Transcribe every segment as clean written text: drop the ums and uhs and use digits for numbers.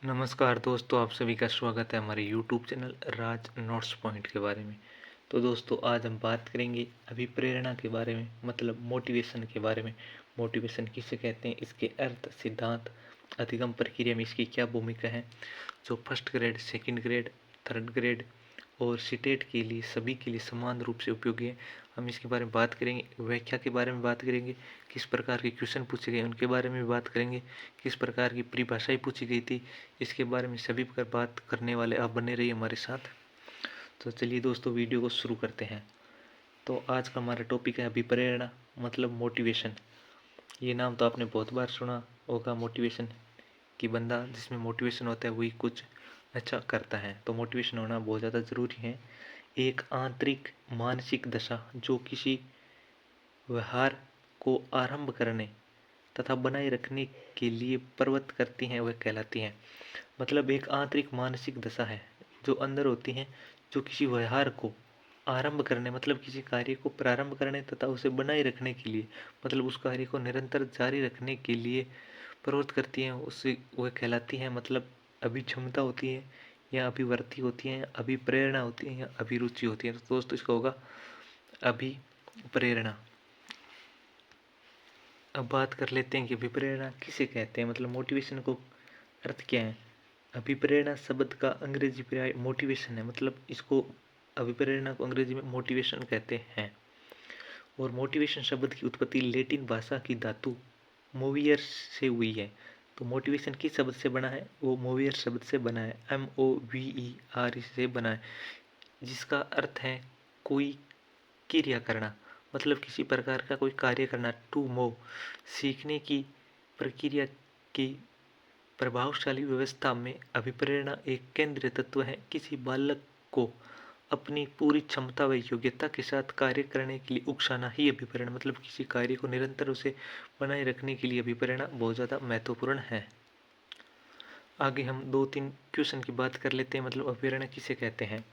नमस्कार दोस्तों, आप सभी का स्वागत है हमारे YouTube चैनल राज नोट्स पॉइंट के बारे में। तो दोस्तों, आज हम बात करेंगे अभिप्रेरणा के बारे में, मतलब मोटिवेशन के बारे में। मोटिवेशन किसे कहते हैं, इसके अर्थ, सिद्धांत, अधिगम प्रक्रिया में इसकी क्या भूमिका है, जो first grade, second grade, third grade और सीटेट के लिए सभी के लिए समान रूप से उपयोगी है। हम इसके बारे में बात करेंगे, व्याख्या के बारे में बात करेंगे, किस प्रकार के क्वेश्चन पूछे गए उनके बारे में भी बात करेंगे, किस प्रकार की परिभाषाएं पूछी गई थी, इसके बारे में सभी पर बात करने वाले आप बने रहिए हमारे साथ। तो चलिए दोस्तों, वीडियो को शुरू करते हैं। तो आज का हमारा टॉपिक है अभिप्रेरणा, मतलब मोटिवेशन। ये नाम तो आपने बहुत बार सुना होगा, मोटिवेशन, कि बंदा जिसमें मोटिवेशन होता है वही कुछ अच्छा करता है। तो मोटिवेशन होना बहुत ज़्यादा ज़रूरी है। एक आंतरिक मानसिक दशा जो किसी व्यवहार को आरंभ करने तथा बनाए रखने के लिए प्रवृत्त करती हैं, वह कहलाती हैं। मतलब एक आंतरिक मानसिक दशा है जो अंदर होती है, जो किसी व्यवहार को आरंभ करने, मतलब किसी कार्य को प्रारंभ करने तथा उसे बनाए रखने के लिए, मतलब उस कार्य को निरंतर जारी रखने के लिए प्रवृत्त करती हैं, उससे वह कहलाती है। मतलब अभिक्षमता होती है, या अभिवृत्ति होती है, या अभिप्रेरणा होती है, या अभिरुचि होती है। तो दोस्तों, इसका होगा अभिप्रेरणा। अब बात कर लेते हैं कि अभिप्रेरणा किसे कहते हैं, मतलब मोटिवेशन को अर्थ क्या है। अभिप्रेरणा शब्द का अंग्रेजी पर्याय मोटिवेशन है, मतलब इसको अभिप्रेरणा को अंग्रेजी में मोटिवेशन कहते हैं। और मोटिवेशन शब्द की उत्पत्ति लैटिन भाषा की धातु मोवियर से हुई है। तो मोटिवेशन किस शब्द से बना है, वो मोवियर शब्द से बना है, MOVER से बना है, जिसका अर्थ है कोई क्रिया करना, मतलब किसी प्रकार का कोई कार्य करना। टू मूव, सीखने की प्रक्रिया की प्रभावशाली व्यवस्था में अभिप्रेरणा एक केंद्रीय तत्व है। किसी बालक को अपनी पूरी क्षमता व योग्यता के साथ कार्य करने के लिए उकसाना ही अभिप्रेरणा, मतलब किसी कार्य को निरंतर उसे बनाए रखने के लिए अभिप्रेरणा बहुत ज़्यादा महत्वपूर्ण है। आगे हम दो तीन क्वेश्चन की बात कर लेते हैं, मतलब अभिप्रेरणा किसे कहते हैं।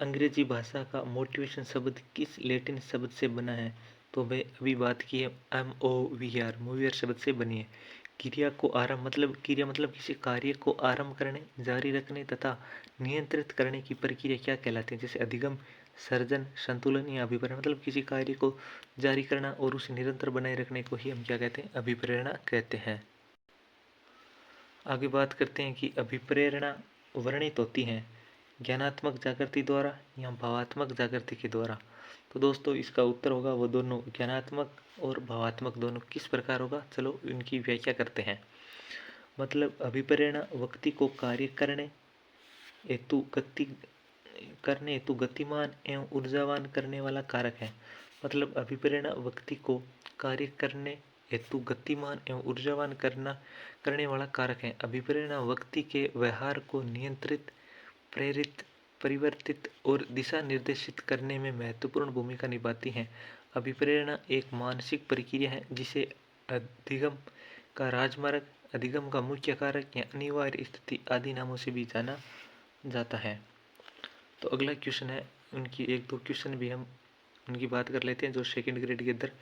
अंग्रेजी भाषा का मोटिवेशन शब्द किस लैटिन शब्द से बना है, तो भाई अभी बात की है MOVER, मूवियर शब्द से बनी है। क्रिया को आरंभ, मतलब क्रिया मतलब किसी कार्य को आरंभ करने, जारी रखने तथा नियंत्रित करने की प्रक्रिया क्या कहलाती है, जैसे अधिगम, सर्जन, संतुलन या अभिप्रेरणा। मतलब किसी कार्य को जारी करना और उसे निरंतर बनाए रखने को ही हम क्या कहते हैं, अभिप्रेरणा कहते हैं। आगे बात करते हैं कि अभिप्रेरणा वर्णित होती है ज्ञानात्मक जागृति द्वारा या भावात्मक जागृति के द्वारा। तो दोस्तों, इसका उत्तर होगा वो दोनों, ज्ञानात्मक और भावात्मक दोनों। किस प्रकार होगा, चलो इनकी व्याख्या करते हैं। मतलब अभिप्रेरणा व्यक्ति को कार्य करने हेतु गतिमान एवं ऊर्जावान करने वाला कारक है। मतलब अभिप्रेरणा व्यक्ति को कार्य करने हेतु गतिमान एवं ऊर्जावान करने वाला कारक है। अभिप्रेरणा व्यक्ति के व्यवहार को नियंत्रित, प्रेरित, परिवर्तित और दिशा निर्देशित करने में महत्वपूर्ण भूमिका निभाती है। अभिप्रेरणा एक मानसिक प्रक्रिया है जिसे अधिगम का राजमार्ग, अधिगम का मुख्य कारक या अनिवार्य स्थिति आदि नामों से भी जाना जाता है। तो अगला क्वेश्चन है, उनकी एक दो क्वेश्चन भी हम उनकी बात कर लेते हैं जो सेकंड ग्रेड के अंदर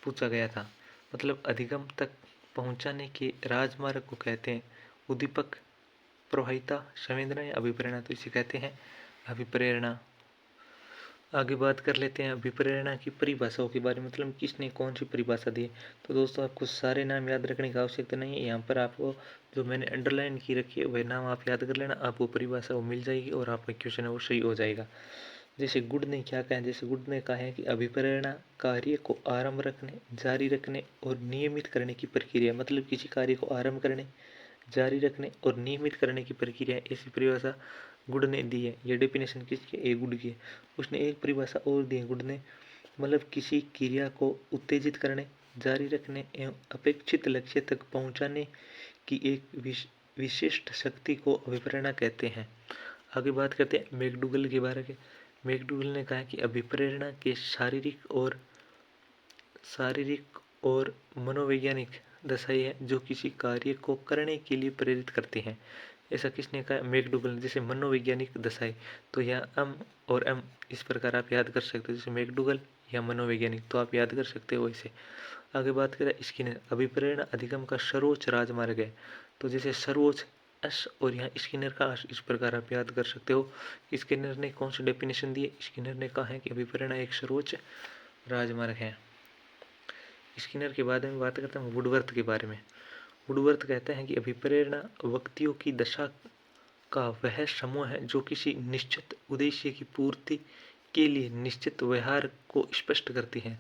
पूछा गया था। मतलब अधिगम तक पहुंचाने के राजमार्ग को कहते हैं उद्दीपक, प्रवाहिता, संवेदना या अभिप्रेरणा। तो इसे कहते हैं अभिप्रेरणा। आगे बात कर लेते हैं अभिप्रेरणा की परिभाषाओं के बारे में, मतलब किसने कौन सी परिभाषा दी है। तो दोस्तों, आपको सारे नाम याद रखने की आवश्यकता नहीं है। यहाँ पर आपको जो मैंने अंडरलाइन की रखी है वह नाम आप याद कर लेना, आपको परिभाषा वो मिल जाएगी और आपका क्वेश्चन है वो सही हो जाएगा। जैसे गुड ने क्या कहा है, जैसे गुड ने कहा है कि अभिप्रेरणा कार्य को आरंभ रखने, जारी रखने और नियमित करने की प्रक्रिया, मतलब किसी कार्य को आरंभ करने, जारी रखने और नियमित करने की प्रक्रिया, ऐसी परिभाषा गुड ने दी है। ये डेफिनेशन किसकी, ए गुड की है। उसने एक परिभाषा और दी है गुड ने, मतलब किसी क्रिया को उत्तेजित करने, जारी रखने एवं अपेक्षित लक्ष्य तक पहुंचाने की एक विशिष्ट शक्ति को अभिप्रेरणा कहते हैं। आगे बात करते हैं मैकडूगल के बारे में। मैकडूगल ने कहा कि अभिप्रेरणा के शारीरिक और मनोवैज्ञानिक दशाएं हैं जो किसी कार्य को करने के लिए प्रेरित करती हैं। ऐसा किसने कहा, मैकडूगल ने। जैसे मनोवैज्ञानिक दशाएं, तो यहाँ एम और एम इस प्रकार आप याद कर सकते हो, जैसे मैकडूगल या मनोवैज्ञानिक, तो आप याद कर सकते हो इसे। आगे बात करें स्किनर, अभिप्रेरणा अधिगम का सर्वोच्च राजमार्ग है। तो जैसे सर्वोच्च अस और यहाँ स्किनर का अस, इस प्रकार आप याद कर सकते हो। स्किनर ने कौन सी डेफिनेशन दी है? स्किनर ने कहा है कि अभिप्रेरणा एक सर्वोच्च राजमार्ग है। स्किनर के बाद में बात करते हैं वुडवर्थ के बारे में। वुडवर्थ कहते हैं कि अभिप्रेरणा व्यक्तियों की दशा का वह समूह है जो किसी निश्चित उद्देश्य की पूर्ति के लिए निश्चित व्यवहार को स्पष्ट करती है।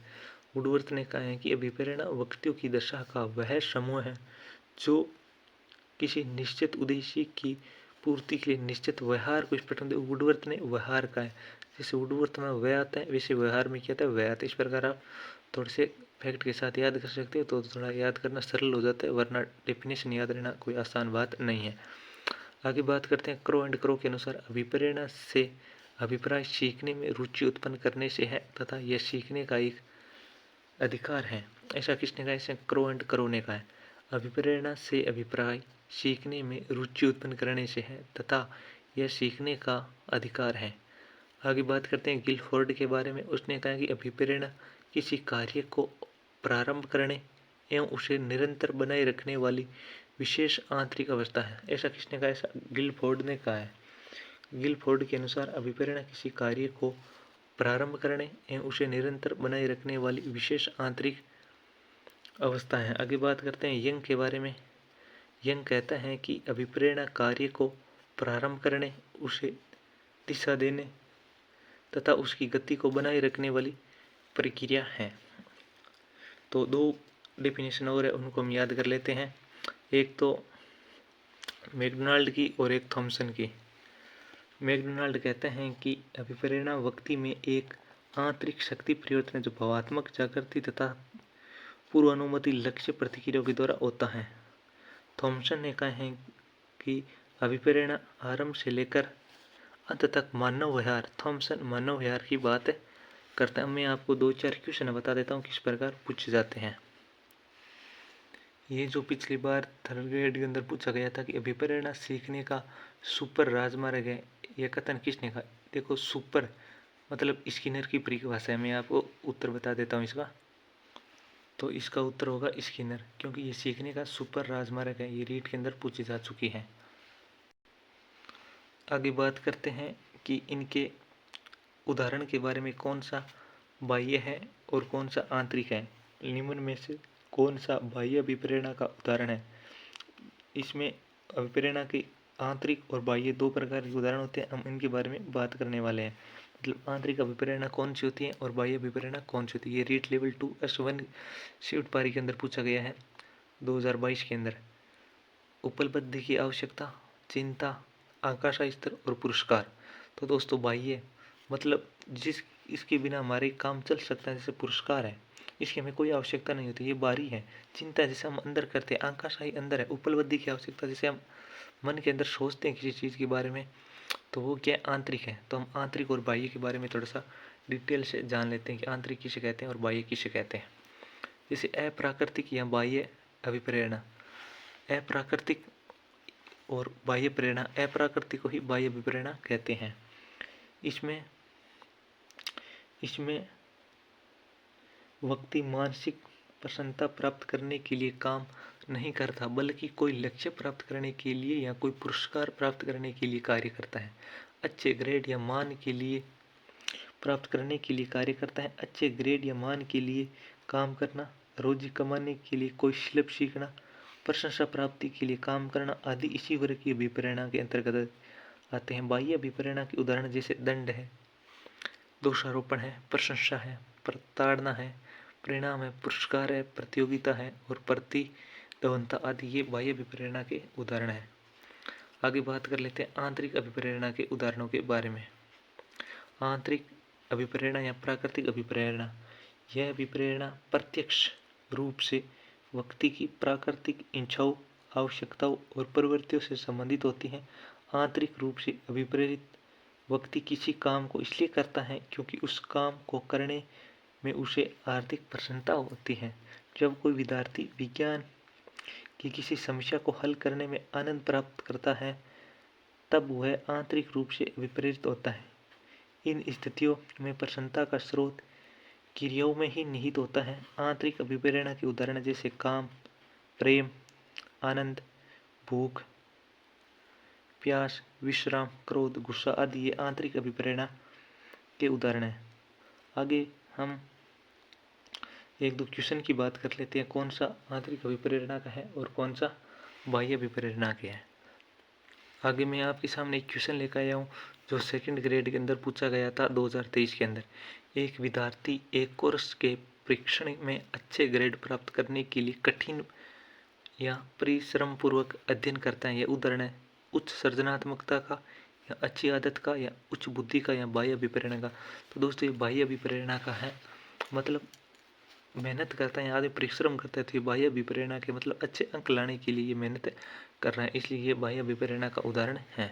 वुडवर्थ ने कहा है कि अभिप्रेरणा व्यक्तियों की दशा का वह समूह है जो किसी निश्चित उद्देश्य की पूर्ति के लिए निश्चित व्यवहार को स्पष्ट करते। वुडवर्थ ने व्यवहार का है, जैसे वुडवर्थ में व्यय आता है वैसे व्यवहार में क्या आता है? व्यय आता है। इस प्रकार आप थोड़े से फैक्ट के साथ याद कर सकते हो तो थोड़ा याद करना सरल हो जाता है, वरना डेफिनेशन याद रहना कोई आसान बात नहीं है। आगे बात करते हैं क्रो एंड क्रो के अनुसार अभिप्रेरणा से अभिप्राय सीखने में रुचि उत्पन्न करने से है तथा यह सीखने का एक अधिकार है। ऐसा किसने कहा? इसे क्रो एंड क्रो ने कहा है। अभिप्रेरणा से अभिप्राय सीखने में रुचि उत्पन्न करने से है तथा यह सीखने का अधिकार है। आगे बात करते हैं गिलफोर्ड के बारे में। उसने कहा कि अभिप्रेरणा किसी कार्य को प्रारंभ करने एवं उसे निरंतर बनाए रखने वाली विशेष आंतरिक अवस्था है। ऐसा किसने कहा? ऐसा गिलफोर्ड ने कहा है। गिलफोर्ड के अनुसार अभिप्रेरणा किसी कार्य को प्रारंभ करने एवं उसे निरंतर बनाए रखने वाली विशेष आंतरिक अवस्था है। आगे बात करते हैं यंग के बारे में। यंग कहता है कि अभिप्रेरणा कार्य को प्रारंभ करने, उसे दिशा देने तथा उसकी गति को बनाए रखने वाली प्रक्रिया है। तो दो डेफिनेशन और है, उनको हम याद कर लेते हैं। एक तो मैकडोनाल्ड की और एक थॉमसन की। मैकडोनाल्ड कहते हैं कि अभिप्रेरणा व्यक्ति में एक आंतरिक शक्ति परिवर्तन जो भावात्मक जागृति तथा पूर्वानुमति लक्ष्य प्रतिक्रियाओं के द्वारा होता है। थॉमसन ने कहा है कि अभिप्रेरणा आरंभ से लेकर अंत तक मानव व्यवहार। थॉमसन मानव व्यवहार की बात करते हैं। मैं आपको 2-4 क्वेश्चन बता देता हूँ किस प्रकार पूछे जाते हैं। ये जो पिछली बार थर्ड ग्रेड के अंदर पूछा गया था कि अभिप्रेरणा सीखने का सुपर राजमार्ग है, यह कथन किसने कहा? देखो सुपर मतलब स्किनर की परिभाषा है। मैं आपको उत्तर बता देता हूँ इसका। तो इसका उत्तर होगा स्किनर, क्योंकि ये सीखने का सुपर राजमार्ग है। ये रीट के अंदर पूछी जा चुकी है। आगे बात करते हैं कि इनके उदाहरण के बारे में, कौन सा बाह्य है और कौन सा आंतरिक है। निम्न में से कौन सा बाह्य अभिप्रेरणा का उदाहरण है? इसमें अभिप्रेरणा की आंतरिक और बाह्य दो प्रकार के उदाहरण होते हैं। हम इनके बारे में बात करने वाले हैं। मतलब आंतरिक अभिप्रेरणा कौन सी होती है और बाह्य अभिप्रेरणा कौन सी होती है। ये रीट लेवल 2S1 शिफ्ट पारी के अंदर पूछा गया है 2022 के अंदर। उपलब्धि की आवश्यकता, चिंता, आकांक्षा स्तर और पुरस्कार। तो दोस्तों बाह्य मतलब जिस इसके बिना हमारे काम चल सकता है, जैसे पुरस्कार है, इसकी हमें कोई आवश्यकता नहीं होती, ये बाहरी है। चिंता जैसे हम अंदर करते हैं, आकांक्षा ही अंदर है। उपलब्धि की आवश्यकता जैसे हम मन के अंदर सोचते हैं किसी चीज़ के बारे में, तो वो क्या आंतरिक है। तो हम आंतरिक और बाह्य के बारे में थोड़ा सा डिटेल से जान लेते हैं कि आंतरिक किसे कहते हैं और बाह्य किसे कहते हैं। जैसे अप्राकृतिक या बाह्य अभिप्रेरणा। अप्राकृतिक और बाह्य प्रेरणा, अप्राकृतिक को ही बाह्य अभिप्रेरणा कहते हैं। इसमें व्यक्ति मानसिक प्रसन्नता प्राप्त करने के लिए काम नहीं करता, बल्कि कोई लक्ष्य प्राप्त करने के लिए या कोई पुरस्कार प्राप्त करने के लिए कार्य करता है। अच्छे ग्रेड या मान के लिए प्राप्त करने के लिए कार्य करता है। अच्छे ग्रेड या मान के लिए काम करना, रोजी कमाने के लिए कोई शिल्प सीखना, प्रशंसा प्राप्ति के लिए काम करना आदि इसी वर्ग की अभिप्रेरणा के अंतर्गत आते हैं। बाह्य अभिप्रेरणा के उदाहरण जैसे दंड है, दोषारोपण है, प्रशंसा है, प्रताड़ना है, परिणाम है, पुरस्कार है, प्रतियोगिता है और प्रतिद्वंद्विता आदि ये बाह्य अभिप्रेरणा के उदाहरण हैं। आगे बात कर लेते हैं आंतरिक अभिप्रेरणा के उदाहरणों के बारे में। आंतरिक अभिप्रेरणा या प्राकृतिक अभिप्रेरणा, यह अभिप्रेरणा प्रत्यक्ष रूप से व्यक्ति की प्राकृतिक इच्छाओं, आवश्यकताओं और प्रवृत्तियों से संबंधित होती हैं। आंतरिक रूप से अभिप्रेरित व्यक्ति किसी काम को इसलिए करता है क्योंकि उस काम को करने में उसे आर्थिक प्रसन्नता होती है। जब कोई विद्यार्थी विज्ञान की किसी समस्या को हल करने में आनंद प्राप्त करता है, तब वह आंतरिक रूप से विप्रेरित होता है। इन स्थितियों में प्रसन्नता का स्रोत क्रियाओं में ही निहित होता है। आंतरिक अभिप्रेरणा के उदाहरण जैसे काम, प्रेम, आनंद, भूख, प्यास, विश्राम, क्रोध, गुस्सा आदि ये आंतरिक अभिप्रेरणा के उदाहरण हैं। आगे हम एक दो क्वेश्चन की बात कर लेते हैं, कौन सा आंतरिक अभिप्रेरणा का है और कौन सा बाह्य अभिप्रेरणा के है। आगे मैं आपके सामने एक क्वेश्चन लेकर आया हूँ जो सेकंड ग्रेड के अंदर पूछा गया था 2023 के अंदर। एक विद्यार्थी एक कोर्स के परीक्षण में अच्छे ग्रेड प्राप्त करने के लिए कठिन या परिश्रम पूर्वक अध्ययन करता है। यह उदाहरण है उच्च सृजनात्मकता का या अच्छी आदत का या उच्च बुद्धि का या बाह्य अभिप्रेरणा का। तो दोस्तों ये बाह्य अभिप्रेरणा का है, मतलब मेहनत करता है, आदमी परिश्रम करता है, तो ये बाह्य अभिप्रेरणा के मतलब अच्छे अंक लाने के लिए ये मेहनत कर रहा है, इसलिए ये बाह्य अभिप्रेरणा का उदाहरण है।